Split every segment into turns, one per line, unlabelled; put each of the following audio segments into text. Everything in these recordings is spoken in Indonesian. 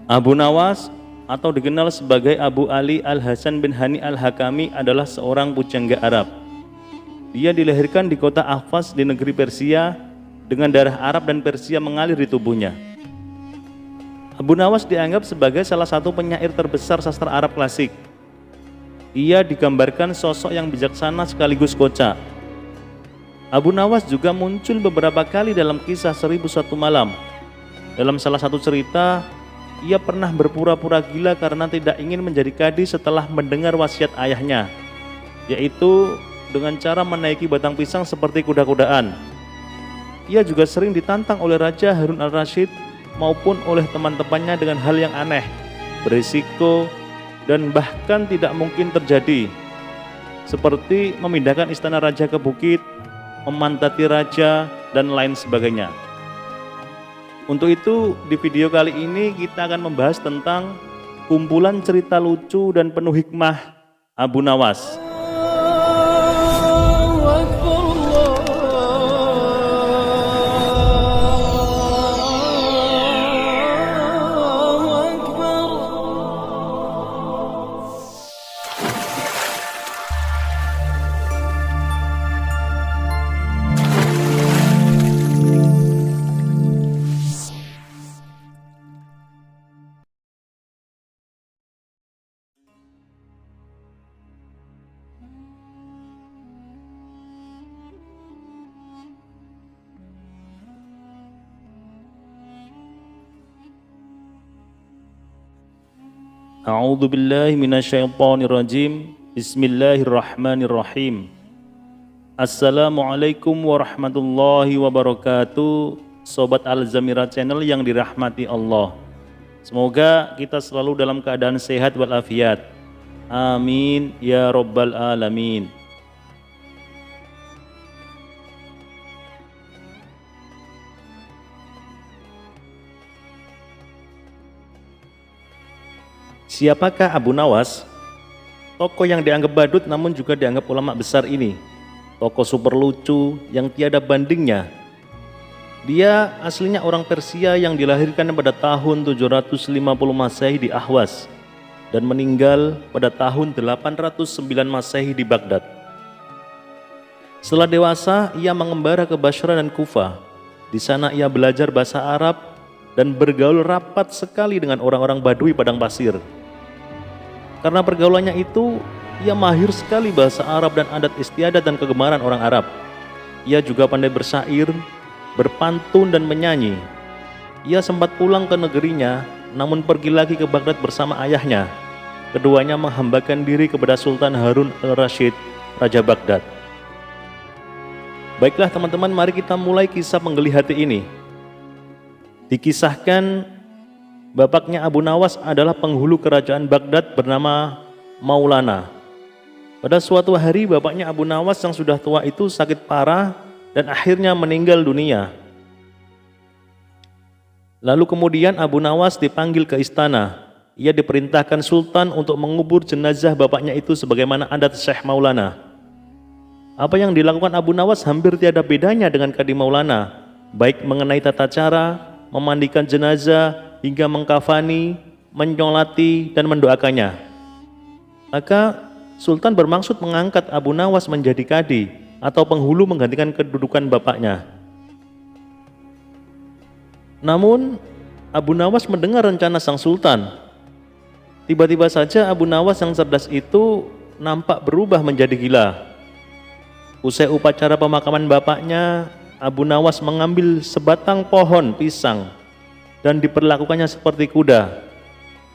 Abu Nawas atau dikenal sebagai Abu Ali Al-Hasan bin Hani Al-Hakami adalah seorang pujangga Arab. Dia dilahirkan di kota Ahvaz di negeri Persia dengan darah Arab dan Persia mengalir di tubuhnya. Abu Nawas dianggap sebagai salah satu penyair terbesar sastra Arab klasik. Ia digambarkan sosok yang bijaksana sekaligus kocak. Abu Nawas juga muncul beberapa kali dalam kisah 1001 Malam. Dalam salah satu cerita, ia pernah berpura-pura gila karena tidak ingin menjadi kadi setelah mendengar wasiat ayahnya, yaitu dengan cara menaiki batang pisang seperti kuda-kudaan. Ia juga sering ditantang oleh Raja Harun al-Rasyid maupun oleh teman-temannya dengan hal yang aneh, berisiko, dan bahkan tidak mungkin terjadi, seperti memindahkan istana raja ke bukit, memantati raja, dan lain sebagainya. Untuk itu, di video kali ini kita akan membahas tentang kumpulan cerita lucu dan penuh hikmah Abu Nawas. A'udzu billahi minasyaitonir rajim. Bismillahirrahmanirrahim. Assalamualaikum warahmatullahi wabarakatuh. Sobat Al-Zamira Channel yang dirahmati Allah. Semoga kita selalu dalam keadaan sehat walafiat. Amin ya rabbal alamin. Siapakah Abu Nawas? Tokoh yang dianggap badut namun juga dianggap ulama besar ini. Tokoh super lucu yang tiada bandingnya. Dia aslinya orang Persia yang dilahirkan pada tahun 750 Masehi di Ahwas dan meninggal pada tahun 809 Masehi di Baghdad. Setelah dewasa, ia mengembara ke Basra dan Kufah. Di sana ia belajar bahasa Arab dan bergaul rapat sekali dengan orang-orang Badui padang pasir. Karena pergaulannya itu, ia mahir sekali bahasa Arab dan adat istiadat dan kegemaran orang Arab. Ia juga pandai bersyair, berpantun dan menyanyi. Ia sempat pulang ke negerinya, namun pergi lagi ke Baghdad bersama ayahnya. Keduanya menghambakan diri kepada Sultan Harun al-Rasyid, Raja Baghdad. Baiklah teman-teman, mari kita mulai kisah penggeli hati ini. Dikisahkan bapaknya Abu Nawas adalah penghulu kerajaan Baghdad bernama Maulana. Pada suatu hari bapaknya Abu Nawas yang sudah tua itu sakit parah dan akhirnya meninggal dunia. Lalu kemudian Abu Nawas dipanggil ke istana. Ia diperintahkan Sultan untuk mengubur jenazah bapaknya itu sebagaimana adat Syekh Maulana. Apa yang dilakukan Abu Nawas hampir tiada bedanya dengan Kadi Maulana, baik mengenai tata cara, memandikan jenazah, hingga mengkafani, menyolati, dan mendoakannya. Maka Sultan bermaksud mengangkat Abu Nawas menjadi kadi atau penghulu menggantikan kedudukan bapaknya. Namun Abu Nawas mendengar rencana sang Sultan. Tiba-tiba saja Abu Nawas yang cerdas itu nampak berubah menjadi gila. Usai upacara pemakaman bapaknya, Abu Nawas mengambil sebatang pohon pisang dan diperlakukannya seperti kuda.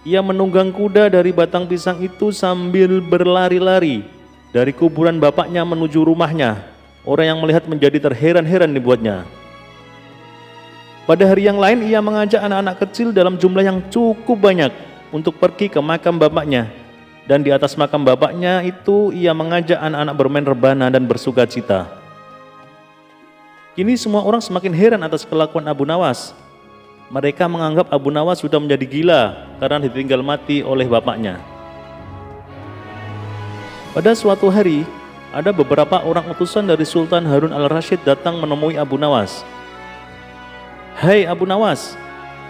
Ia menunggang kuda dari batang pisang itu sambil berlari-lari dari kuburan bapaknya menuju rumahnya. Orang yang melihat menjadi terheran-heran dibuatnya. Pada hari yang lain ia mengajak anak-anak kecil dalam jumlah yang cukup banyak untuk pergi ke makam bapaknya. Dan di atas makam bapaknya itu ia mengajak anak-anak bermain rebana dan bersukacita. Kini semua orang semakin heran atas kelakuan Abu Nawas. Mereka menganggap Abu Nawas sudah menjadi gila karena ditinggal mati oleh bapaknya. Pada suatu hari, ada beberapa orang utusan dari Sultan Harun al-Rasyid datang menemui Abu Nawas. "Hai Abu Nawas,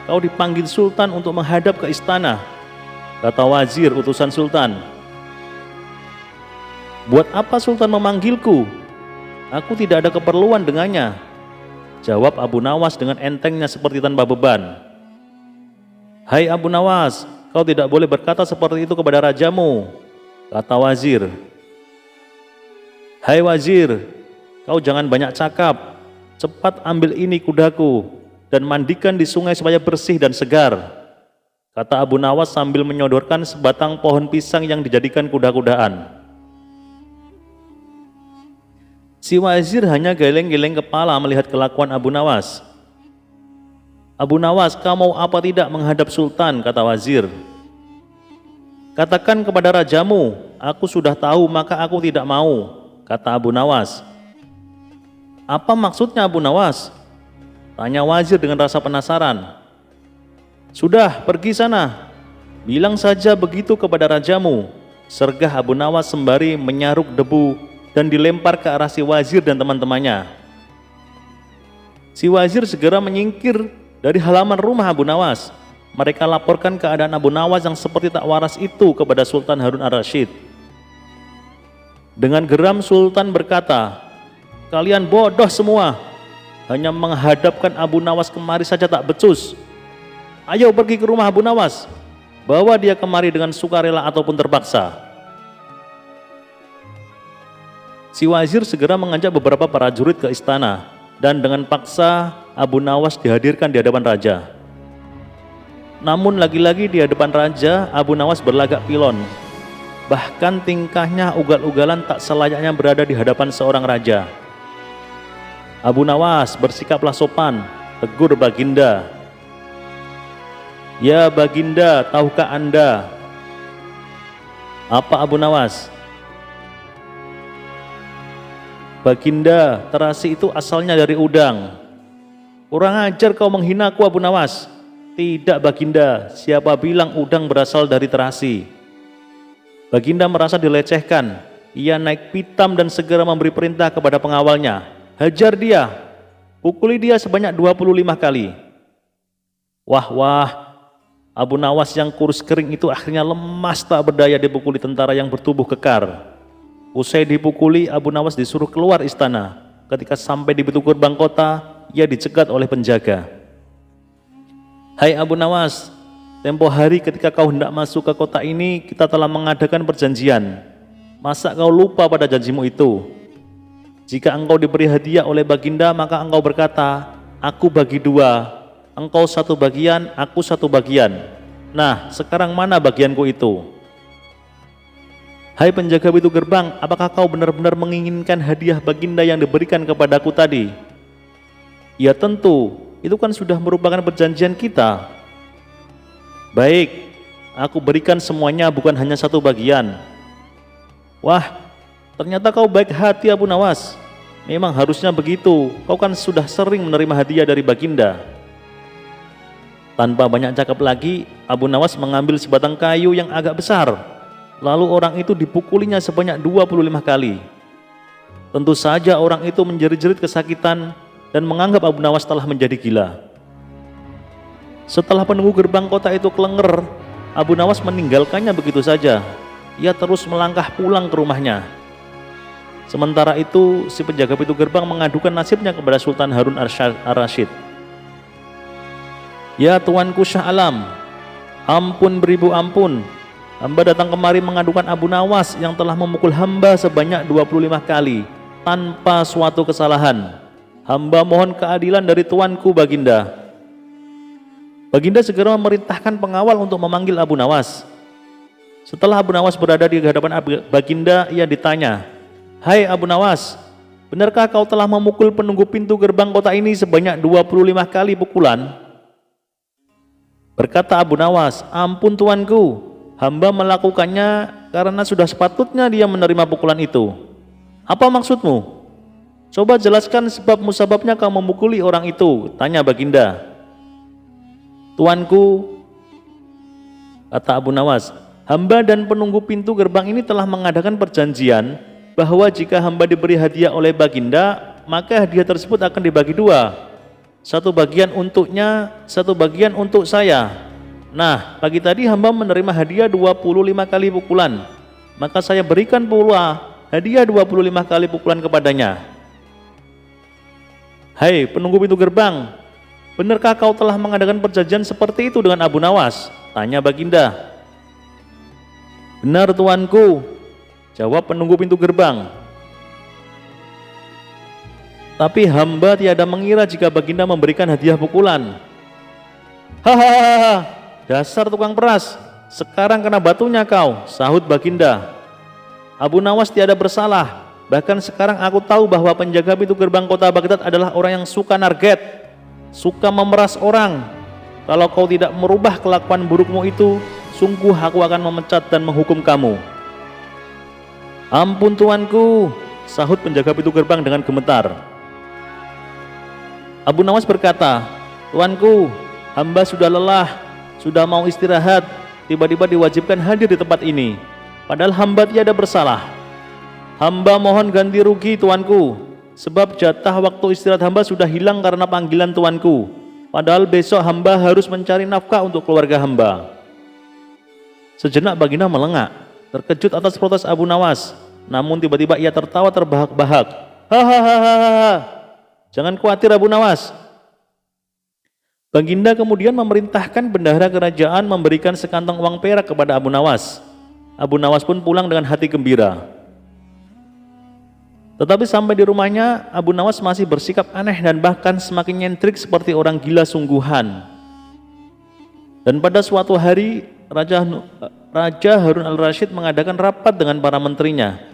kau dipanggil Sultan untuk menghadap ke istana. Kata wazir utusan Sultan. Buat apa Sultan memanggilku? Aku tidak ada keperluan dengannya. Jawab Abu Nawas dengan entengnya seperti tanpa beban. Hai Abu Nawas, kau tidak boleh berkata seperti itu kepada rajamu, kata wazir. Hai wazir, kau jangan banyak cakap. Cepat ambil ini kudaku dan mandikan di sungai supaya bersih dan segar, kata Abu Nawas sambil menyodorkan sebatang pohon pisang yang dijadikan kuda-kudaan. Si wazir hanya geleng-geleng kepala melihat kelakuan Abu Nawas. Abu Nawas, kau mau apa tidak menghadap Sultan, kata wazir. Katakan kepada rajamu, aku sudah tahu maka aku tidak mau, kata Abu Nawas. Apa maksudnya Abu Nawas? Tanya wazir dengan rasa penasaran. Sudah, pergi sana. Bilang saja begitu kepada rajamu, sergah Abu Nawas sembari menyaruk debu dan dilempar ke arah si wazir dan teman-temannya. Si wazir segera menyingkir dari halaman rumah Abu Nawas. Mereka laporkan keadaan Abu Nawas yang seperti tak waras itu kepada Sultan Harun ar-Rasyid. Dengan geram Sultan berkata, kalian bodoh semua, hanya menghadapkan Abu Nawas kemari saja tak becus. Ayo pergi ke rumah Abu Nawas, bawa dia kemari dengan sukarela ataupun terpaksa. Si wazir segera mengajak beberapa prajurit ke istana, dan dengan paksa Abu Nawas dihadirkan di hadapan raja. Namun lagi-lagi di hadapan raja, Abu Nawas berlagak pilon. Bahkan tingkahnya ugal-ugalan tak selayaknya berada di hadapan seorang raja. Abu Nawas, bersikaplah sopan, tegur Baginda. Ya Baginda, tahukah Anda? Apa Abu Nawas? Baginda, terasi itu asalnya dari udang. Kurang ajar kau menghinaku Abu Nawas. Tidak Baginda, siapa bilang udang berasal dari terasi? Baginda merasa dilecehkan. Ia naik pitam dan segera memberi perintah kepada pengawalnya. Hajar dia, pukuli dia sebanyak 25 kali. Wah, Abu Nawas yang kurus kering itu akhirnya lemas tak berdaya dipukuli tentara yang bertubuh kekar. Usai dipukuli, Abu Nawas disuruh keluar istana. Ketika sampai di pintu gerbang kota, ia dicegat oleh penjaga. Hai Abu Nawas, tempo hari ketika kau hendak masuk ke kota ini, kita telah mengadakan perjanjian. Masa kau lupa pada janjimu itu? Jika engkau diberi hadiah oleh Baginda, maka engkau berkata, aku bagi dua, engkau satu bagian, aku satu bagian. Nah, sekarang mana bagianku itu? Hai penjaga pintu gerbang, apakah kau benar-benar menginginkan hadiah Baginda yang diberikan kepadaku tadi? Ya tentu, itu kan sudah merupakan perjanjian kita. Baik, aku berikan semuanya, bukan hanya satu bagian. Wah, ternyata kau baik hati Abu Nawas. Memang harusnya begitu, kau kan sudah sering menerima hadiah dari Baginda. Tanpa banyak cakap lagi, Abu Nawas mengambil sebatang kayu yang agak besar. Lalu orang itu dipukulinya sebanyak 25 kali. Tentu saja orang itu menjerit-jerit kesakitan dan menganggap Abu Nawas telah menjadi gila. Setelah penunggu gerbang kota itu kelenger, Abu Nawas meninggalkannya begitu saja. Ia terus melangkah pulang ke rumahnya. Sementara itu, si penjaga pintu gerbang mengadukan nasibnya kepada Sultan Harun ar-Rasyid. Ya Tuanku Syah Alam, ampun beribu ampun, hamba datang kemari mengadukan Abu Nawas yang telah memukul hamba sebanyak 25 kali tanpa suatu kesalahan. Hamba mohon keadilan dari Tuanku Baginda. Baginda segera memerintahkan pengawal untuk memanggil Abu Nawas. Setelah Abu Nawas berada di hadapan Baginda, ia ditanya, Hai Abu Nawas, benarkah kau telah memukul penunggu pintu gerbang kota ini sebanyak 25 kali pukulan? Berkata Abu Nawas, ampun Tuanku, hamba melakukannya karena sudah sepatutnya dia menerima pukulan itu. Apa maksudmu? Coba jelaskan sebab musababnya kau memukuli orang itu, tanya Baginda. Tuanku, kata Abu Nawas, hamba dan penunggu pintu gerbang ini telah mengadakan perjanjian bahwa jika hamba diberi hadiah oleh Baginda, maka hadiah tersebut akan dibagi dua. Satu bagian untuknya, satu bagian untuk saya. Nah, pagi tadi hamba menerima hadiah 25 kali pukulan. Maka saya berikan pula hadiah 25 kali pukulan kepadanya. Hai penunggu pintu gerbang, benarkah kau telah mengadakan perjanjian seperti itu dengan Abu Nawas? Tanya Baginda. Benar tuanku, jawab penunggu pintu gerbang. Tapi hamba tiada mengira jika Baginda memberikan hadiah pukulan. Hahaha, dasar tukang peras, sekarang kena batunya kau, sahut Baginda. Abu Nawas tiada bersalah, bahkan sekarang aku tahu bahwa penjaga pintu gerbang kota Baghdad adalah orang yang suka narget, suka memeras orang. Kalau kau tidak merubah kelakuan burukmu itu, sungguh aku akan memecat dan menghukum kamu. Ampun tuanku, sahut penjaga pintu gerbang dengan gemetar. Abu Nawas berkata, tuanku, hamba sudah lelah, sudah mau istirahat, tiba-tiba diwajibkan hadir di tempat ini, padahal hamba tiada bersalah. Hamba mohon ganti rugi tuanku, sebab jatah waktu istirahat hamba sudah hilang karena panggilan tuanku, padahal besok hamba harus mencari nafkah untuk keluarga hamba. Sejenak Baginda melengak, terkejut atas protes Abu Nawas, namun tiba-tiba ia tertawa terbahak-bahak. Hahaha. Jangan khawatir Abu Nawas. Baginda kemudian memerintahkan bendahara kerajaan memberikan sekantong uang perak kepada Abu Nawas. Abu Nawas pun pulang dengan hati gembira. Tetapi sampai di rumahnya, Abu Nawas masih bersikap aneh dan bahkan semakin nyentrik seperti orang gila sungguhan. Dan pada suatu hari, Raja Harun al-Rasyid mengadakan rapat dengan para menterinya.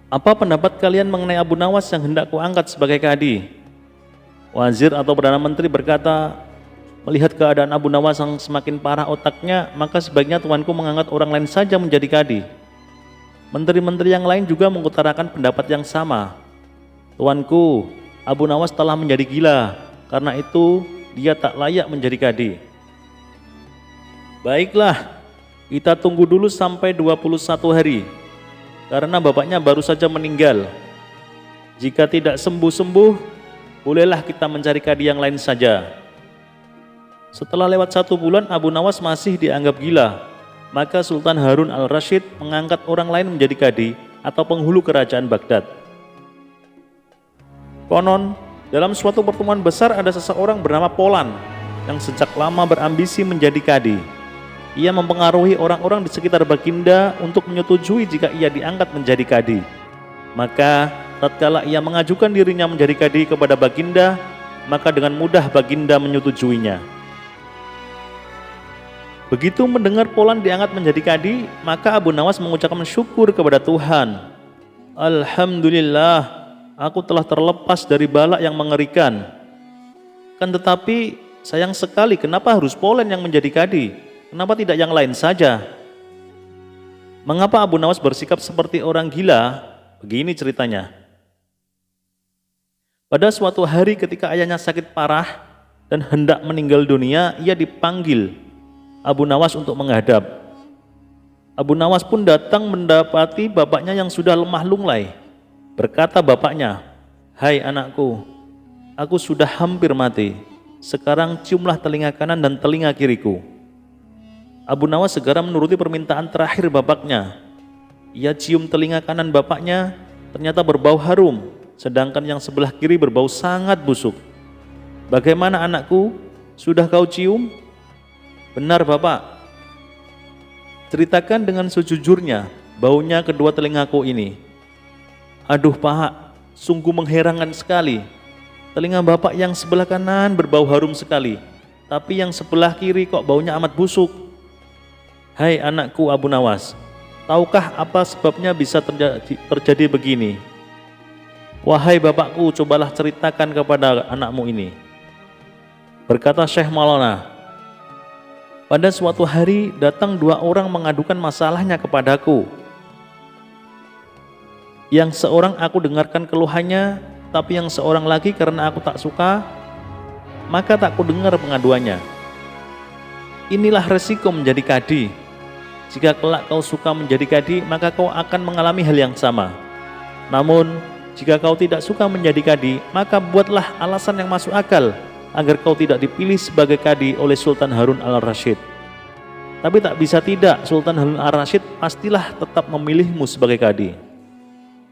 Apa pendapat kalian mengenai Abu Nawas yang hendak kuangkat sebagai kadi? Wazir atau Perdana Menteri berkata, melihat keadaan Abu Nawas yang semakin parah otaknya, maka sebaiknya tuanku mengangkat orang lain saja menjadi kadi. Menteri-menteri yang lain juga mengutarakan pendapat yang sama. Tuanku, Abu Nawas telah menjadi gila, karena itu dia tak layak menjadi kadi. Baiklah, kita tunggu dulu sampai 21 hari. Karena bapaknya baru saja meninggal. Jika tidak sembuh-sembuh, bolehlah kita mencari kadi yang lain saja. Setelah lewat 1 bulan Abu Nawas masih dianggap gila, maka Sultan Harun al-Rasyid mengangkat orang lain menjadi kadi atau penghulu kerajaan Baghdad. Konon, dalam suatu pertemuan besar ada seseorang bernama Polan yang sejak lama berambisi menjadi kadi. Ia mempengaruhi orang-orang di sekitar Baginda untuk menyetujui jika ia diangkat menjadi kadi. Maka tatkala ia mengajukan dirinya menjadi kadi kepada Baginda, maka dengan mudah Baginda menyetujuinya. Begitu mendengar Polan diangkat menjadi kadi, maka Abu Nawas mengucapkan syukur kepada Tuhan. Alhamdulillah, aku telah terlepas dari bala yang mengerikan. Kan tetapi sayang sekali, kenapa harus Polan yang menjadi kadi? Kenapa tidak yang lain saja? Mengapa Abu Nawas bersikap seperti orang gila? Begini ceritanya. Pada suatu hari ketika ayahnya sakit parah dan hendak meninggal dunia, ia dipanggil Abu Nawas untuk menghadap. Abu Nawas pun datang mendapati bapaknya yang sudah lemah lunglai. Berkata bapaknya, "Hai anakku, aku sudah hampir mati. Sekarang ciumlah telinga kanan dan telinga kiriku." Abu Nawas segera menuruti permintaan terakhir bapaknya. Ia cium telinga kanan bapaknya, ternyata berbau harum, sedangkan yang sebelah kiri berbau sangat busuk. Bagaimana anakku? Sudah kau cium? Benar bapak. Ceritakan dengan sejujurnya, baunya kedua telingaku ini. Aduh pak, sungguh mengherankan sekali. Telinga bapak yang sebelah kanan berbau harum sekali, tapi yang sebelah kiri kok baunya amat busuk. Hai anakku Abu Nawas, tahukah apa sebabnya bisa terjadi begini? Wahai bapakku, cobalah ceritakan kepada anakmu ini. Berkata Syekh Maulana, pada suatu hari datang 2 orang mengadukan masalahnya kepadaku. Yang seorang aku dengarkan keluhannya, tapi yang seorang lagi karena aku tak suka, maka tak ku dengar pengaduannya. Inilah resiko menjadi kadi. Jika kelak kau suka menjadi kadi, maka kau akan mengalami hal yang sama. Namun, Jika kau tidak suka menjadi kadi, maka buatlah alasan yang masuk akal agar kau tidak dipilih sebagai kadi oleh Sultan Harun al-Rasyid. Tapi tak bisa tidak, Sultan Harun al-Rasyid pastilah tetap memilihmu sebagai kadi.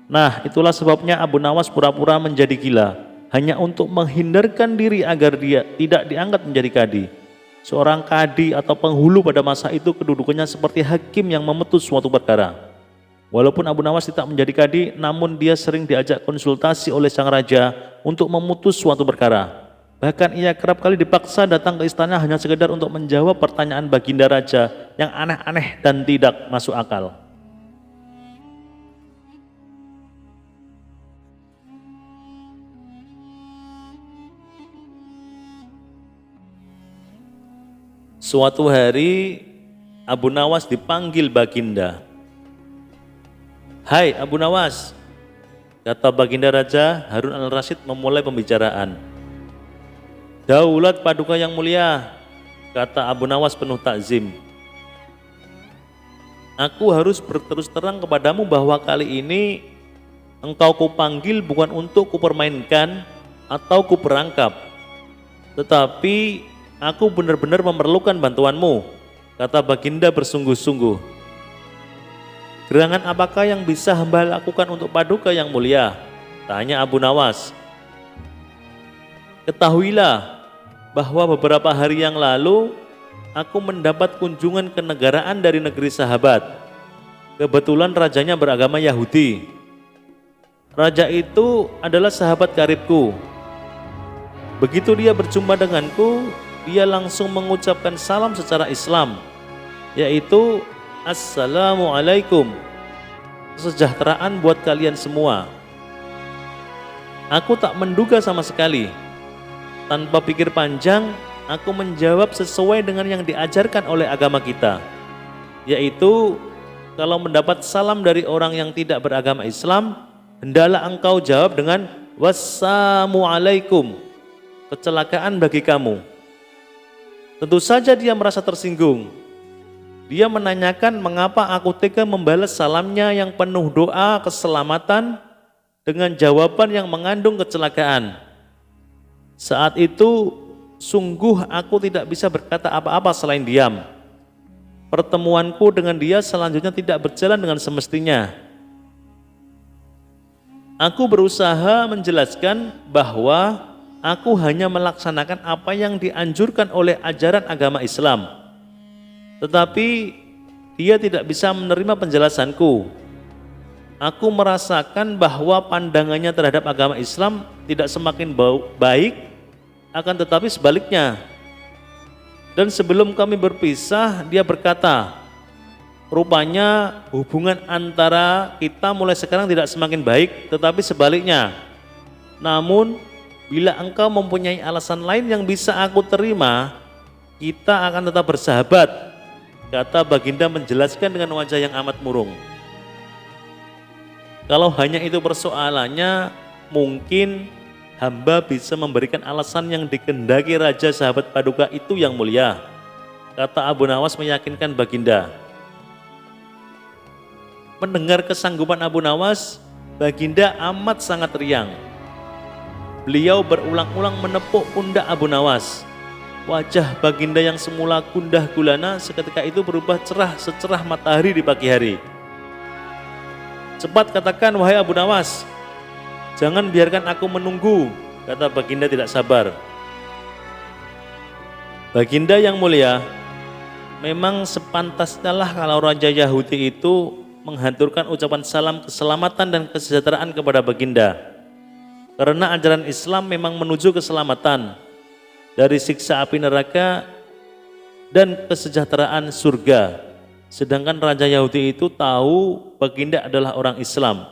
Nah, itulah sebabnya Abu Nawas pura-pura menjadi gila, hanya untuk menghindarkan diri agar dia tidak diangkat menjadi kadi. Seorang kadi atau penghulu pada masa itu kedudukannya seperti hakim yang memutus suatu perkara. Walaupun Abu Nawas tidak menjadi kadi, namun dia sering diajak konsultasi oleh sang raja untuk memutus suatu perkara. Bahkan ia kerap kali dipaksa datang ke istana hanya sekedar untuk menjawab pertanyaan baginda raja yang aneh-aneh dan tidak masuk akal. Suatu hari Abu Nawas dipanggil baginda. "Hai Abu Nawas," kata baginda raja, Harun al-Rasyid memulai pembicaraan. "Daulat Paduka yang mulia," kata Abu Nawas penuh takzim. "Aku harus berterus terang kepadamu bahwa kali ini engkau kupanggil bukan untuk kupermainkan atau kuperangkap, tetapi aku benar-benar memerlukan bantuanmu," kata baginda bersungguh-sungguh. "Gerangan apakah yang bisa hamba lakukan untuk Paduka yang mulia?" tanya Abu Nawas. "Ketahuilah bahwa beberapa hari yang lalu aku mendapat kunjungan kenegaraan dari negeri sahabat. Kebetulan rajanya beragama Yahudi. Raja itu adalah sahabat karibku. Begitu dia berjumpa denganku, dia langsung mengucapkan salam secara Islam, yaitu Assalamualaikum, kesejahteraan buat kalian semua. Aku tak menduga sama sekali. Tanpa pikir panjang, aku menjawab sesuai dengan yang diajarkan oleh agama kita, yaitu kalau mendapat salam dari orang yang tidak beragama Islam, hendaklah engkau jawab dengan Wassalamualaikum, kecelakaan bagi kamu. Tentu saja dia merasa tersinggung. Dia menanyakan mengapa aku tega membalas salamnya yang penuh doa keselamatan dengan jawaban yang mengandung kecelakaan. Saat itu sungguh aku tidak bisa berkata apa-apa selain diam. Pertemuanku dengan dia selanjutnya tidak berjalan dengan semestinya. Aku berusaha menjelaskan bahwa aku hanya melaksanakan apa yang dianjurkan oleh ajaran agama Islam. Tetapi dia tidak bisa menerima penjelasanku. Aku merasakan bahwa pandangannya terhadap agama Islam tidak semakin baik, akan tetapi sebaliknya. Dan sebelum kami berpisah, dia berkata, rupanya hubungan antara kita mulai sekarang tidak semakin baik, tetapi sebaliknya. Namun, bila engkau mempunyai alasan lain yang bisa aku terima, kita akan tetap bersahabat, kata baginda menjelaskan dengan wajah yang amat murung. Kalau hanya itu persoalannya, mungkin hamba bisa memberikan alasan yang dikehendaki raja sahabat Paduka itu yang mulia, kata Abu Nawas meyakinkan baginda. Mendengar kesanggupan Abu Nawas, baginda amat sangat riang. Beliau berulang-ulang menepuk pundak Abu Nawas. Wajah baginda yang semula gundah gulana seketika itu berubah cerah secerah matahari di pagi hari. "Cepat katakan, wahai Abu Nawas, jangan biarkan aku menunggu," kata baginda tidak sabar. "Baginda yang mulia, memang sepantasnya lah kalau Raja Yahudi itu menghanturkan ucapan salam keselamatan dan kesejahteraan kepada baginda. Karena ajaran Islam memang menuju keselamatan dari siksa api neraka dan kesejahteraan surga. Sedangkan Raja Yahudi itu tahu baginda adalah orang Islam.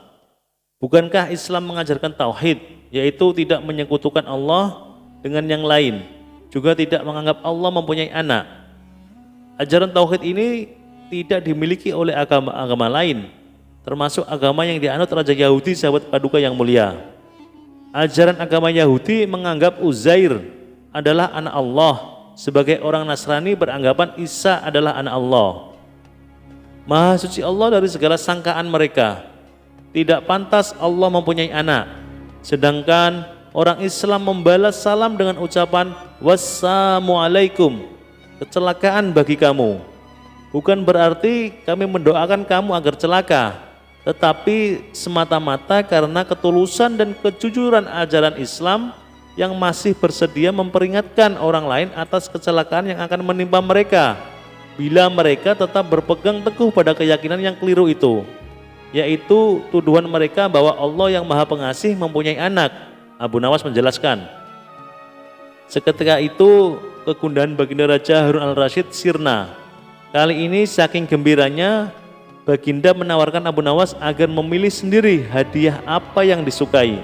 Bukankah Islam mengajarkan tauhid, yaitu tidak menyekutukan Allah dengan yang lain, juga tidak menganggap Allah mempunyai anak. Ajaran tauhid ini tidak dimiliki oleh agama-agama lain, termasuk agama yang dianut Raja Yahudi sahabat Paduka yang mulia. Ajaran agama Yahudi menganggap Uzair adalah anak Allah, sebagai orang Nasrani beranggapan Isa adalah anak Allah. Maha suci Allah dari segala sangkaan mereka. tidak pantas Allah mempunyai anak. Sedangkan orang Islam membalas salam dengan ucapan wassalamualaikum, kecelakaan bagi kamu. Bukan berarti kami mendoakan kamu agar celaka, tetapi semata-mata karena ketulusan dan kejujuran ajaran Islam yang masih bersedia memperingatkan orang lain atas kecelakaan yang akan menimpa mereka bila mereka tetap berpegang teguh pada keyakinan yang keliru itu, yaitu tuduhan mereka bahwa Allah yang Maha Pengasih mempunyai anak. Abu Nawas menjelaskan, seketika itu kegundahan baginda Raja Harun al-Rasyid sirna. Kali ini saking gembiranya, baginda menawarkan Abu Nawas agar memilih sendiri hadiah apa yang disukai.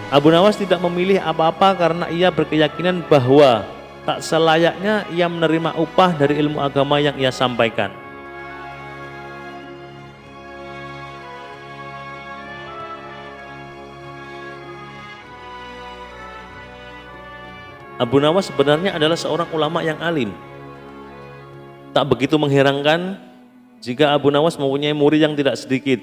Abu Nawas tidak memilih apa-apa karena ia berkeyakinan bahwa tak selayaknya ia menerima upah dari ilmu agama yang ia sampaikan. Abu Nawas sebenarnya adalah seorang ulama yang alim. Tak begitu mengherankan jika Abu Nawas mempunyai murid yang tidak sedikit.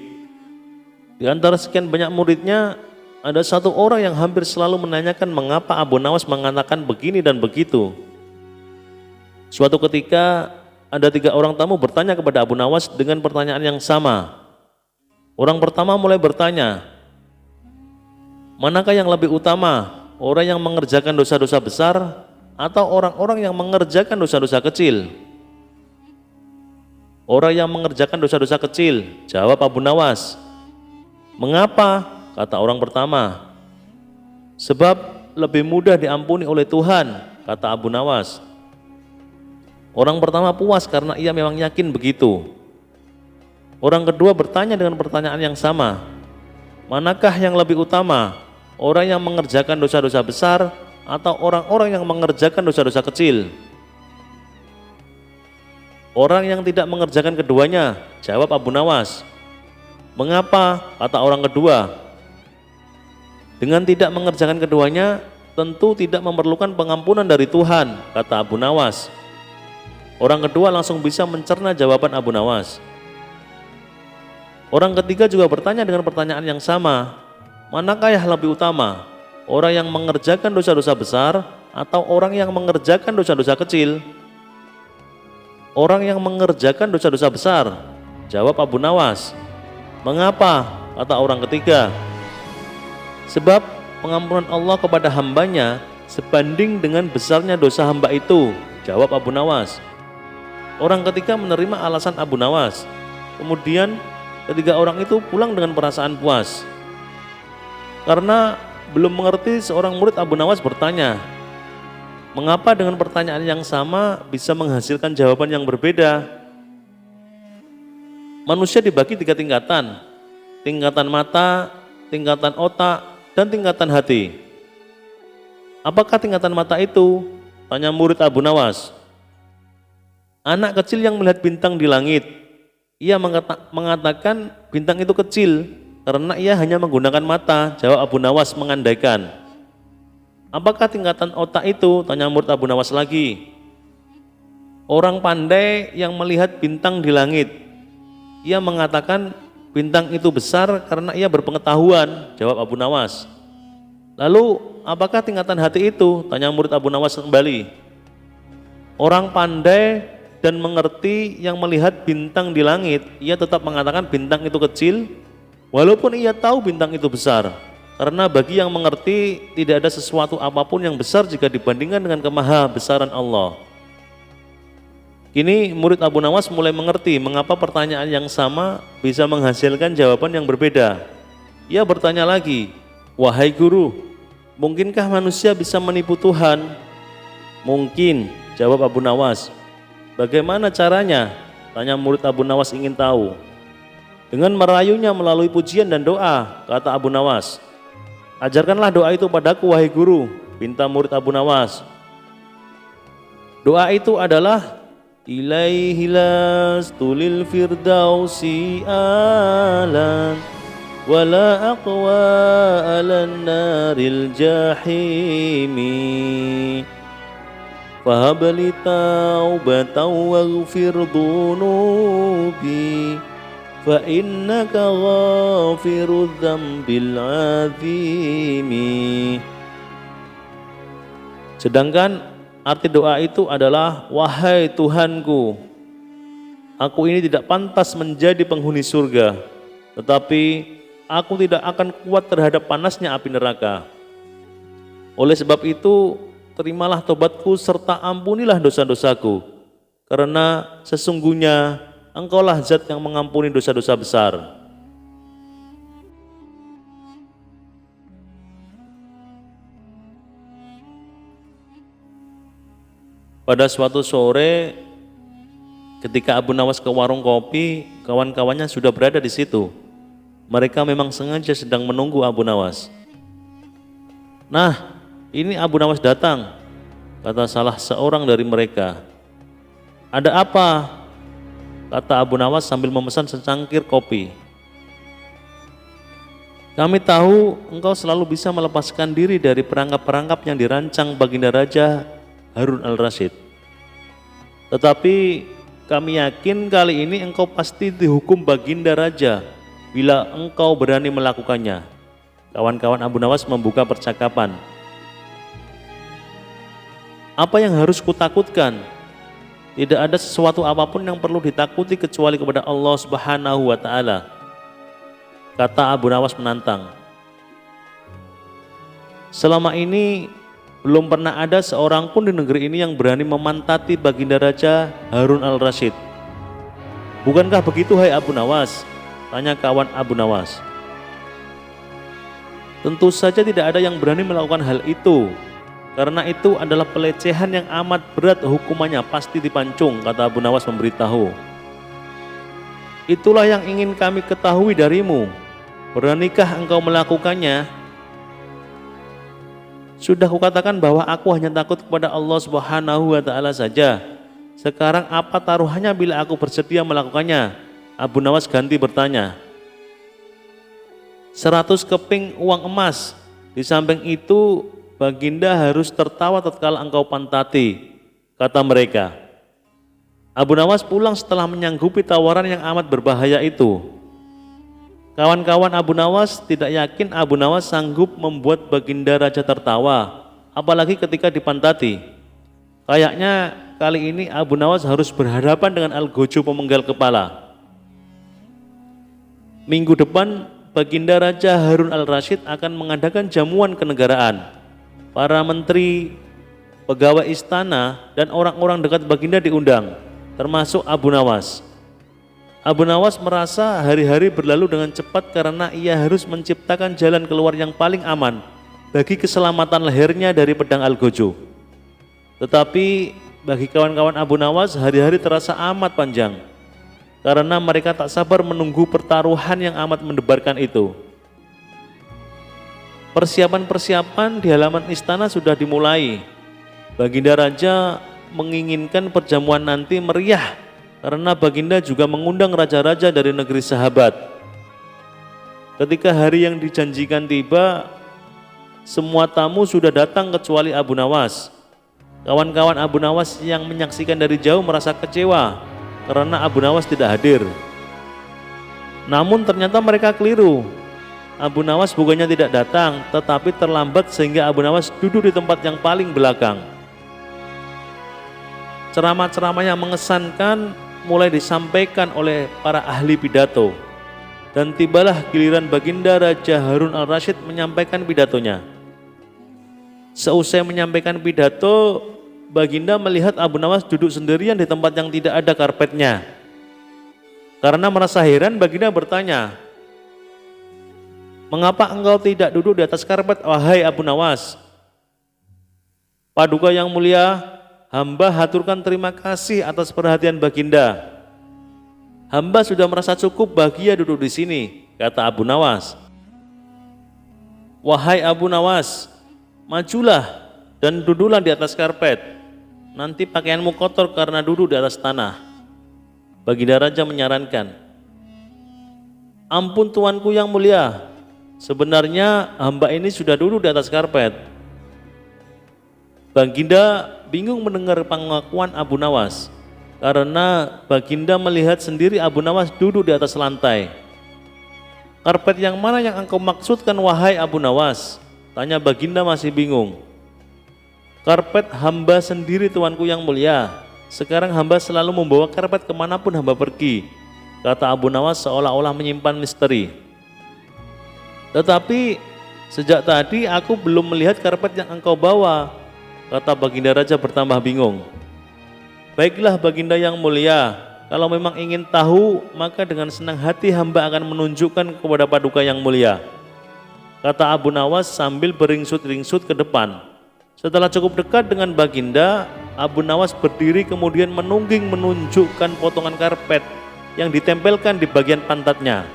Di antara sekian banyak muridnya, ada satu orang yang hampir selalu menanyakan mengapa Abu Nawas mengatakan begini dan begitu. Suatu ketika ada 3 orang tamu bertanya kepada Abu Nawas dengan pertanyaan yang sama. Orang pertama mulai bertanya, manakah yang lebih utama, orang yang mengerjakan dosa-dosa besar atau orang-orang yang mengerjakan dosa-dosa kecil? Orang yang mengerjakan dosa-dosa kecil, jawab Abu Nawas. Mengapa? Kata orang pertama. Sebab lebih mudah diampuni oleh Tuhan, kata Abu Nawas. Orang pertama puas karena ia memang yakin begitu. Orang kedua bertanya dengan pertanyaan yang sama. Manakah yang lebih utama, orang yang mengerjakan dosa-dosa besar atau orang-orang yang mengerjakan dosa-dosa kecil? Orang yang tidak mengerjakan keduanya, jawab Abu Nawas. Mengapa? Kata orang kedua. Dengan tidak mengerjakan keduanya, tentu tidak memerlukan pengampunan dari Tuhan, kata Abu Nawas. Orang kedua langsung bisa mencerna jawaban Abu Nawas. Orang ketiga juga bertanya dengan pertanyaan yang sama. Manakah yang lebih utama, orang yang mengerjakan dosa-dosa besar atau orang yang mengerjakan dosa-dosa kecil? Orang yang mengerjakan dosa-dosa besar, jawab Abu Nawas. Mengapa? Kata orang ketiga. Sebab pengampunan Allah kepada hambanya sebanding dengan besarnya dosa hamba itu, jawab Abu Nawas. Orang ketiga menerima alasan Abu Nawas. Kemudian ketiga orang itu pulang dengan perasaan puas. Karena belum mengerti, seorang murid Abu Nawas bertanya, mengapa dengan pertanyaan yang sama bisa menghasilkan jawaban yang berbeda? Manusia dibagi 3 tingkatan, tingkatan mata, tingkatan otak, dan tingkatan hati. Apakah tingkatan mata itu? Tanya murid Abu Nawas. Anak kecil yang melihat bintang di langit, ia mengatakan bintang itu kecil karena ia hanya menggunakan mata, jawab Abu Nawas mengandaikan. Apakah tingkatan otak itu? Tanya murid Abu Nawas lagi. Orang pandai yang melihat bintang di langit, ia mengatakan bintang itu besar karena ia berpengetahuan, jawab Abu Nawas. Lalu apakah tingkatan hati itu? Tanya murid Abu Nawas kembali. Orang pandai dan mengerti yang melihat bintang di langit, ia tetap mengatakan bintang itu kecil walaupun ia tahu bintang itu besar. Karena bagi yang mengerti tidak ada sesuatu apapun yang besar jika dibandingkan dengan kemahabesaran Allah. Kini murid Abu Nawas mulai mengerti mengapa pertanyaan yang sama bisa menghasilkan jawaban yang berbeda. Ia bertanya lagi, wahai guru, mungkinkah manusia bisa menipu Tuhan? Mungkin, jawab Abu Nawas. Bagaimana caranya? Tanya murid Abu Nawas ingin tahu. Dengan merayunya melalui pujian dan doa, kata Abu Nawas. Ajarkanlah doa itu padaku wahai guru, pinta murid Abu Nawas. Doa itu adalah ilaihi lastulil firdausi alan wala aqwa alan naril jahimi fahabli taubatan waghfir dunubi fa innaka ghafirudz dzambil azimi. Sedangkan arti doa itu adalah, wahai Tuhanku, aku ini tidak pantas menjadi penghuni surga, tetapi aku tidak akan kuat terhadap panasnya api neraka. Oleh sebab itu, terimalah tobatku serta ampunilah dosa-dosaku, karena sesungguhnya Engkaulah Zat yang mengampuni dosa-dosa besar. Pada suatu sore, ketika Abu Nawas ke warung kopi, kawan-kawannya sudah berada di situ. Mereka memang sengaja sedang menunggu Abu Nawas. Nah, ini Abu Nawas datang, kata salah seorang dari mereka. Ada apa? Kata Abu Nawas sambil memesan secangkir kopi. Kami tahu engkau selalu bisa melepaskan diri dari perangkap-perangkap yang dirancang Baginda Raja Harun al-Rasyid. Tetapi kami yakin kali ini engkau pasti dihukum Baginda Raja bila engkau berani melakukannya. Kawan-kawan Abu Nawas membuka percakapan. Apa yang harus kutakutkan? Tidak ada sesuatu apapun yang perlu ditakuti kecuali kepada Allah Subhanahu wa Ta'ala, kata Abu Nawas menantang. Selama ini belum pernah ada seorang pun di negeri ini yang berani memantati Baginda Raja Harun al-Rasyid. Bukankah begitu, hai Abu Nawas? Tanya kawan Abu Nawas. Tentu saja tidak ada yang berani melakukan hal itu, karena itu adalah pelecehan yang amat berat, hukumannya pasti dipancung, kata Abu Nawas memberitahu. Itulah yang ingin kami ketahui darimu. Beranikah engkau melakukannya? Sudah kukatakan bahwa aku hanya takut kepada Allah Subhanahu wa Ta'ala saja. Sekarang apa taruhannya bila aku bersedia melakukannya? Abu Nawas ganti bertanya. 100 keping uang emas. Di samping itu Baginda harus tertawa tatkala engkau pantati, kata mereka. Abu Nawas pulang setelah menyanggupi tawaran yang amat berbahaya itu. Kawan-kawan Abu Nawas tidak yakin Abu Nawas sanggup membuat Baginda Raja tertawa, apalagi ketika dipantati. Kayaknya kali ini Abu Nawas harus berhadapan dengan Algojo pemenggal kepala. Minggu depan Baginda Raja Harun al-Rasyid akan mengadakan jamuan kenegaraan. Para menteri, pegawai istana, dan orang-orang dekat Baginda diundang, termasuk Abu Nawas. Abu Nawas merasa hari-hari berlalu dengan cepat karena ia harus menciptakan jalan keluar yang paling aman bagi keselamatan lehernya dari pedang Algojo. Tetapi bagi kawan-kawan Abu Nawas, hari-hari terasa amat panjang karena mereka tak sabar menunggu pertaruhan yang amat mendebarkan itu. Persiapan-persiapan di halaman istana sudah dimulai. Baginda Raja menginginkan perjamuan nanti meriah karena Baginda juga mengundang raja-raja dari negeri sahabat. Ketika hari yang dijanjikan tiba, semua tamu sudah datang kecuali Abu Nawas. Kawan-kawan Abu Nawas yang menyaksikan dari jauh merasa kecewa karena Abu Nawas tidak hadir. Namun ternyata mereka keliru. Abu Nawas bukannya tidak datang, tetapi terlambat sehingga Abu Nawas duduk di tempat yang paling belakang. Ceramah-ceramah yang mengesankan mulai disampaikan oleh para ahli pidato, dan tibalah giliran Baginda Raja Harun al-Rasyid menyampaikan pidatonya. Seusai menyampaikan pidato, Baginda melihat Abu Nawas duduk sendirian di tempat yang tidak ada karpetnya. Karena merasa heran, Baginda bertanya, "Mengapa engkau tidak duduk di atas karpet, wahai Abu Nawas?" "Paduka yang mulia, hamba haturkan terima kasih atas perhatian Baginda. Hamba sudah merasa cukup bahagia duduk di sini," kata Abu Nawas. "Wahai Abu Nawas, majulah dan duduklah di atas karpet. Nanti pakaianmu kotor karena duduk di atas tanah." Baginda Raja menyarankan. "Ampun tuanku yang mulia, sebenarnya hamba ini sudah duduk di atas karpet." Baginda bingung mendengar pengakuan Abu Nawas karena Baginda melihat sendiri Abu Nawas duduk di atas lantai. Karpet yang mana yang engkau maksudkan wahai Abu Nawas? Tanya Baginda masih bingung. Karpet hamba sendiri tuanku yang mulia. Sekarang hamba selalu membawa karpet kemanapun hamba pergi, kata Abu Nawas seolah-olah menyimpan misteri. Tetapi sejak tadi aku belum melihat karpet yang engkau bawa, kata Baginda Raja bertambah bingung. Baiklah Baginda yang mulia, kalau memang ingin tahu, maka dengan senang hati hamba akan menunjukkan kepada Paduka yang mulia, kata Abu Nawas sambil beringsut-ringsut ke depan. Setelah cukup dekat dengan Baginda, Abu Nawas berdiri kemudian menungging menunjukkan potongan karpet yang ditempelkan di bagian pantatnya.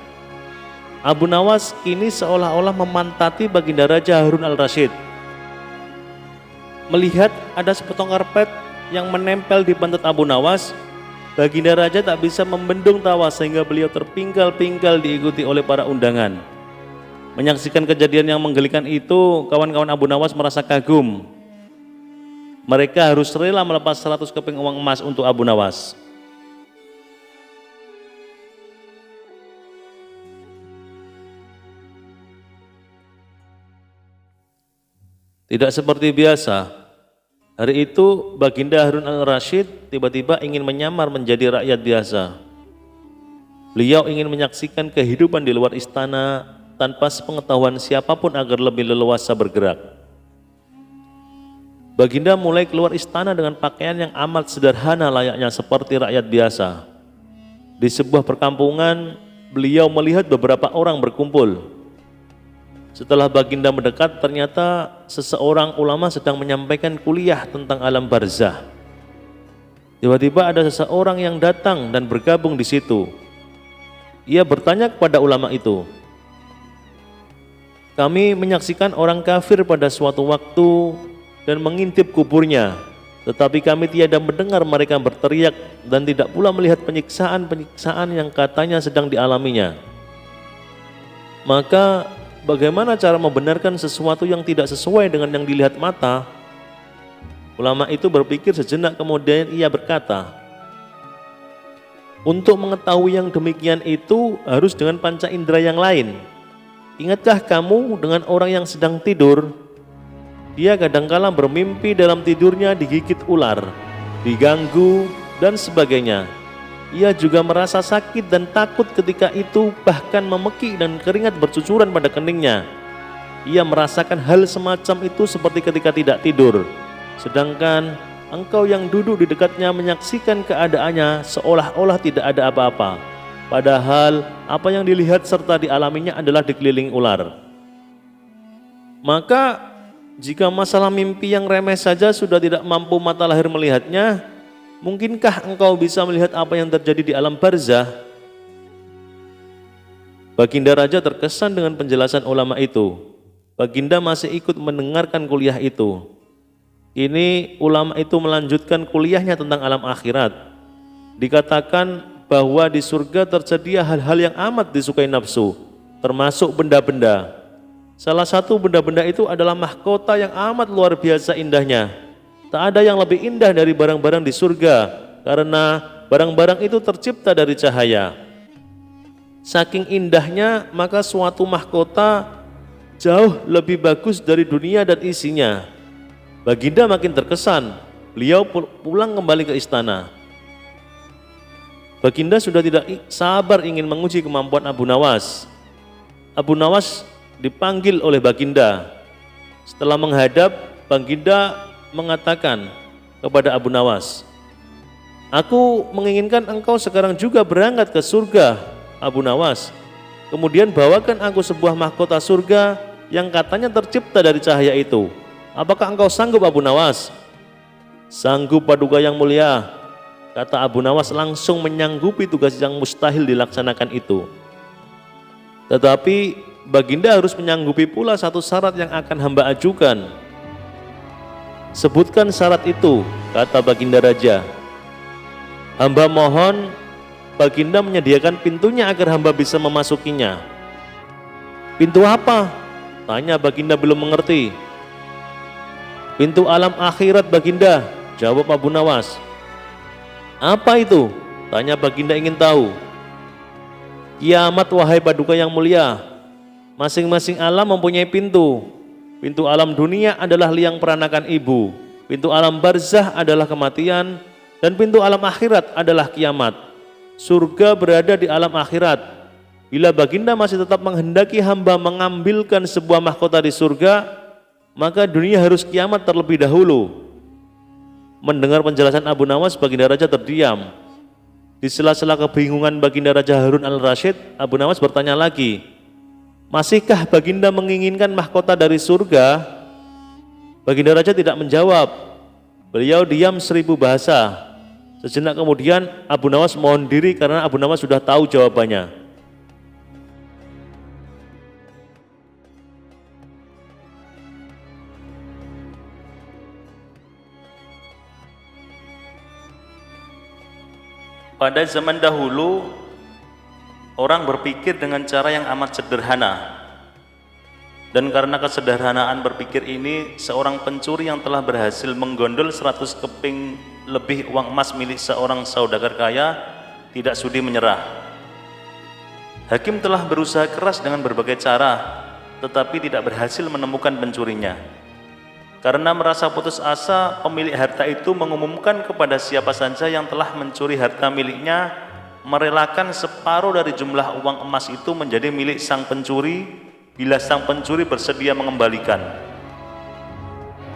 Abu Nawas kini seolah-olah memantati Baginda Raja Harun al-Rasyid. Melihat ada sepotong karpet yang menempel di pantat Abu Nawas, Baginda Raja tak bisa membendung tawa sehingga beliau terpingkal-pingkal diikuti oleh para undangan. Menyaksikan kejadian yang menggelikan itu, kawan-kawan Abu Nawas merasa kagum. Mereka harus rela melepas 100 keping uang emas untuk Abu Nawas. Tidak seperti biasa, hari itu Baginda Harun al-Rasyid tiba-tiba ingin menyamar menjadi rakyat biasa. Beliau ingin menyaksikan kehidupan di luar istana tanpa sepengetahuan siapapun agar lebih leluasa bergerak. Baginda mulai keluar istana dengan pakaian yang amat sederhana layaknya seperti rakyat biasa. Di sebuah perkampungan, beliau melihat beberapa orang berkumpul. Setelah Baginda mendekat, ternyata seseorang ulama sedang menyampaikan kuliah tentang alam barzah. Tiba-tiba ada seseorang yang datang dan bergabung di situ. Ia bertanya kepada ulama itu, "Kami menyaksikan orang kafir pada suatu waktu dan mengintip kuburnya, tetapi kami tiada mendengar mereka berteriak dan tidak pula melihat penyiksaan-penyiksaan yang katanya sedang dialaminya. Maka bagaimana cara membenarkan sesuatu yang tidak sesuai dengan yang dilihat mata?" Ulama itu berpikir sejenak kemudian ia berkata, "Untuk mengetahui yang demikian itu harus dengan panca indera yang lain. Ingatkah kamu dengan orang yang sedang tidur? Dia kadangkala bermimpi dalam tidurnya digigit ular, diganggu, dan sebagainya. Ia juga merasa sakit dan takut ketika itu, bahkan memekik dan keringat bercucuran pada keningnya. Ia merasakan hal semacam itu seperti ketika tidak tidur. Sedangkan engkau yang duduk di dekatnya menyaksikan keadaannya seolah-olah tidak ada apa-apa. Padahal apa yang dilihat serta dialaminya adalah dikelilingi ular. Maka jika masalah mimpi yang remeh saja sudah tidak mampu mata lahir melihatnya, mungkinkah engkau bisa melihat apa yang terjadi di alam barzah?" Baginda Raja terkesan dengan penjelasan ulama itu. Baginda masih ikut mendengarkan kuliah itu. Ini ulama itu melanjutkan kuliahnya tentang alam akhirat. Dikatakan bahwa di surga tersedia hal-hal yang amat disukai nafsu, termasuk benda-benda. Salah satu benda-benda itu adalah mahkota yang amat luar biasa indahnya. Tak ada yang lebih indah dari barang-barang di surga, karena barang-barang itu tercipta dari cahaya. Saking indahnya, maka suatu mahkota jauh lebih bagus dari dunia dan isinya. Baginda makin terkesan. Beliau pulang kembali ke istana. Baginda sudah tidak sabar ingin menguji kemampuan Abu Nawas. Abu Nawas dipanggil oleh Baginda. Setelah menghadap, Baginda mengatakan kepada Abu Nawas, "Aku menginginkan engkau sekarang juga berangkat ke surga, Abu Nawas. Kemudian bawakan aku sebuah mahkota surga yang katanya tercipta dari cahaya itu. Apakah engkau sanggup, Abu Nawas?" "Sanggup, Paduka yang mulia," kata Abu Nawas langsung menyanggupi tugas yang mustahil dilaksanakan itu. Tetapi Baginda harus menyanggupi pula satu syarat yang akan hamba ajukan. "Sebutkan syarat itu," kata Baginda Raja. "Hamba mohon Baginda menyediakan pintunya agar hamba bisa memasukinya." "Pintu apa?" tanya Baginda belum mengerti. "Pintu alam akhirat, Baginda," jawab Abu Nawas.
Apa itu? Tanya Baginda ingin tahu. Kiamat wahai paduka yang mulia. Masing-masing alam mempunyai pintu. Pintu alam dunia adalah liang peranakan ibu. Pintu alam barzah adalah kematian. Dan pintu alam akhirat adalah kiamat. Surga berada di alam akhirat. Bila Baginda masih tetap menghendaki hamba mengambilkan sebuah mahkota di surga, maka dunia harus kiamat terlebih dahulu. Mendengar penjelasan Abu Nawas, Baginda Raja terdiam. Di sela-sela kebingungan Baginda Raja Harun al-Rasyid, Abu Nawas bertanya lagi, masihkah Baginda menginginkan mahkota dari surga? Baginda Raja tidak menjawab. Beliau diam 1000 bahasa. Sejenak kemudian Abu Nawas mohon diri karena Abu Nawas sudah tahu jawabannya.
Pada zaman dahulu, orang berpikir dengan cara yang amat sederhana. Dan karena kesederhanaan berpikir ini, seorang pencuri yang telah berhasil menggondol 100 keping lebih uang emas milik seorang saudagar kaya tidak sudi menyerah. Hakim telah berusaha keras dengan berbagai cara, tetapi tidak berhasil menemukan pencurinya. Karena merasa putus asa, pemilik harta itu mengumumkan kepada siapa saja yang telah mencuri harta miliknya, merelakan separuh dari jumlah uang emas itu menjadi milik sang pencuri bila sang pencuri bersedia mengembalikan.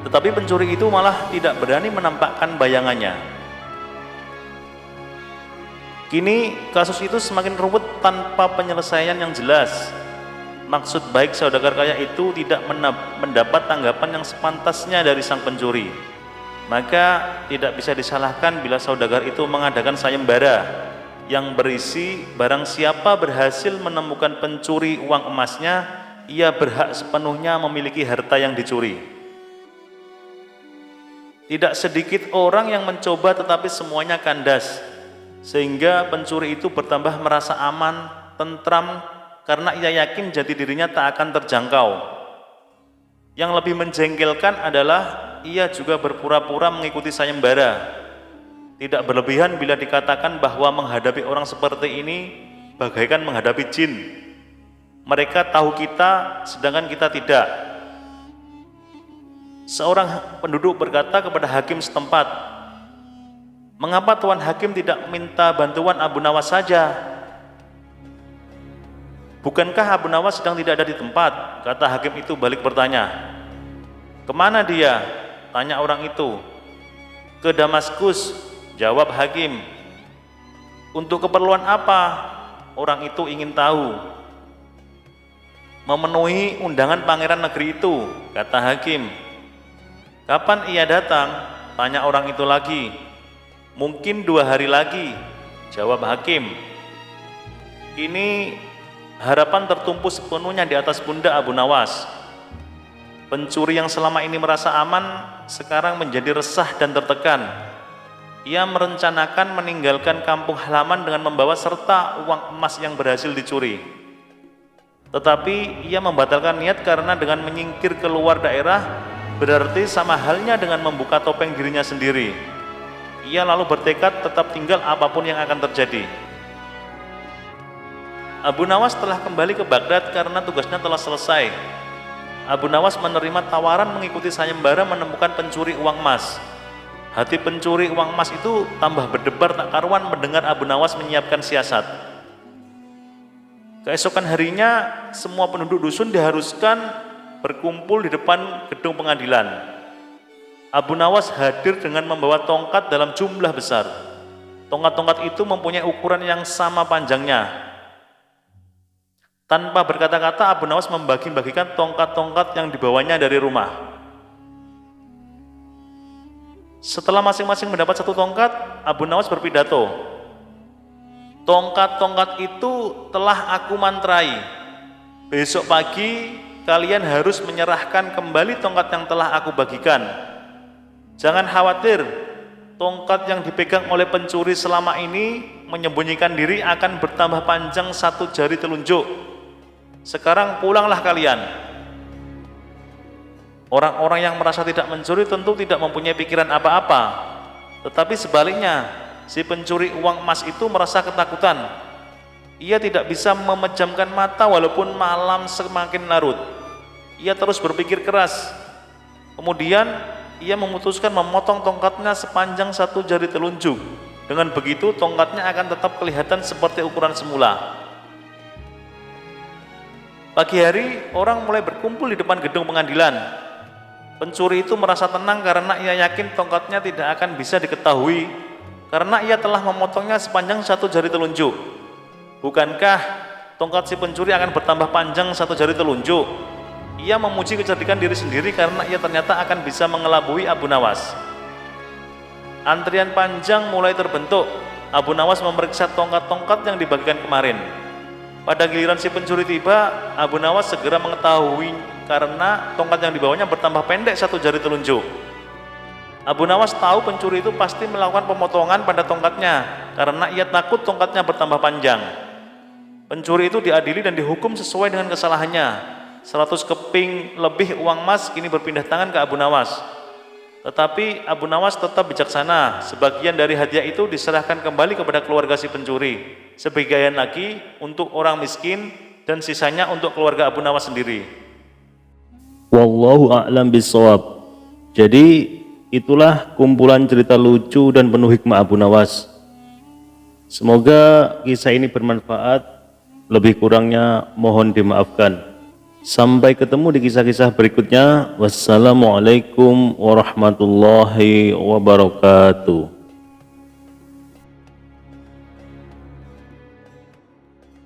Tetapi pencuri itu malah tidak berani menampakkan bayangannya. Kini kasus itu semakin rumit tanpa penyelesaian yang jelas. Maksud baik saudagar kaya itu tidak mendapat tanggapan yang sepantasnya dari sang pencuri. Maka tidak bisa disalahkan bila saudagar itu mengadakan sayembara yang berisi barang siapa berhasil menemukan pencuri uang emasnya, ia berhak sepenuhnya memiliki harta yang dicuri. Tidak sedikit orang yang mencoba tetapi semuanya kandas, sehingga pencuri itu bertambah merasa aman, tentram, karena ia yakin jati dirinya tak akan terjangkau. Yang lebih menjengkelkan adalah ia juga berpura-pura mengikuti sayembara. Tidak berlebihan bila dikatakan bahwa menghadapi orang seperti ini bagaikan menghadapi jin. Mereka tahu kita, sedangkan kita tidak. Seorang penduduk berkata kepada hakim setempat, "Mengapa Tuan Hakim tidak minta bantuan Abu Nawas saja?" "Bukankah Abu Nawas sedang tidak ada di tempat?" kata hakim itu balik bertanya. "Kemana dia?" tanya orang itu. "Ke Damaskus," jawab hakim. "Untuk keperluan apa?" orang itu ingin tahu. "Memenuhi undangan pangeran negeri itu," kata hakim. "Kapan ia datang?" tanya orang itu lagi. "Mungkin 2 hari lagi," jawab hakim. Kini harapan tertumpu sepenuhnya di atas pundak Abu Nawas. Pencuri yang selama ini merasa aman, sekarang menjadi resah dan tertekan. Ia merencanakan meninggalkan kampung halaman dengan membawa serta uang emas yang berhasil dicuri. Tetapi ia membatalkan niat karena dengan menyingkir keluar daerah, berarti sama halnya dengan membuka topeng dirinya sendiri. Ia lalu bertekad tetap tinggal apapun yang akan terjadi. Abu Nawas telah kembali ke Baghdad karena tugasnya telah selesai. Abu Nawas menerima tawaran mengikuti sayembara menemukan pencuri uang emas. Hati pencuri uang emas itu tambah berdebar tak karuan mendengar Abu Nawas menyiapkan siasat. Keesokan harinya, semua penduduk dusun diharuskan berkumpul di depan gedung pengadilan. Abu Nawas hadir dengan membawa tongkat dalam jumlah besar. Tongkat-tongkat itu mempunyai ukuran yang sama panjangnya. Tanpa berkata-kata, Abu Nawas membagi-bagikan tongkat-tongkat yang dibawanya dari rumah. Setelah masing-masing mendapat 1 tongkat, Abu Nawas berpidato, "Tongkat-tongkat itu telah aku mantrai. Besok pagi kalian harus menyerahkan kembali tongkat yang telah aku bagikan. Jangan khawatir, tongkat yang dipegang oleh pencuri selama ini menyembunyikan diri akan bertambah panjang 1 jari telunjuk. Sekarang pulanglah kalian." Orang-orang yang merasa tidak mencuri tentu tidak mempunyai pikiran apa-apa. Tetapi sebaliknya, si pencuri uang emas itu merasa ketakutan. Ia tidak bisa memejamkan mata walaupun malam semakin larut. Ia terus berpikir keras. Kemudian ia memutuskan memotong tongkatnya sepanjang 1 jari telunjuk. Dengan begitu tongkatnya akan tetap kelihatan seperti ukuran semula. Pagi hari, orang mulai berkumpul di depan gedung pengadilan. Pencuri itu merasa tenang karena ia yakin tongkatnya tidak akan bisa diketahui karena ia telah memotongnya sepanjang 1 jari telunjuk. Bukankah tongkat si pencuri akan bertambah panjang 1 jari telunjuk? Ia memuji kecerdikan diri sendiri karena ia ternyata akan bisa mengelabui Abu Nawas. Antrian panjang mulai terbentuk. Abu Nawas memeriksa tongkat-tongkat yang dibagikan kemarin. Pada giliran si pencuri tiba, Abu Nawas segera mengetahui karena tongkat yang dibawanya bertambah pendek 1 jari telunjuk. Abu Nawas tahu pencuri itu pasti melakukan pemotongan pada tongkatnya karena ia takut tongkatnya bertambah panjang. Pencuri itu diadili dan dihukum sesuai dengan kesalahannya. 100 keping lebih uang emas kini berpindah tangan ke Abu Nawas. Tetapi Abu Nawas tetap bijaksana. Sebagian dari hadiah itu diserahkan kembali kepada keluarga si pencuri. Sebagian lagi untuk orang miskin dan sisanya untuk keluarga Abu Nawas sendiri.
Wallahu a'lam bishawab. Jadi itulah kumpulan cerita lucu dan penuh hikmah Abu Nawas. Semoga kisah ini bermanfaat. Lebih kurangnya mohon dimaafkan. Sampai ketemu di kisah-kisah berikutnya. Wassalamualaikum warahmatullahi wabarakatuh.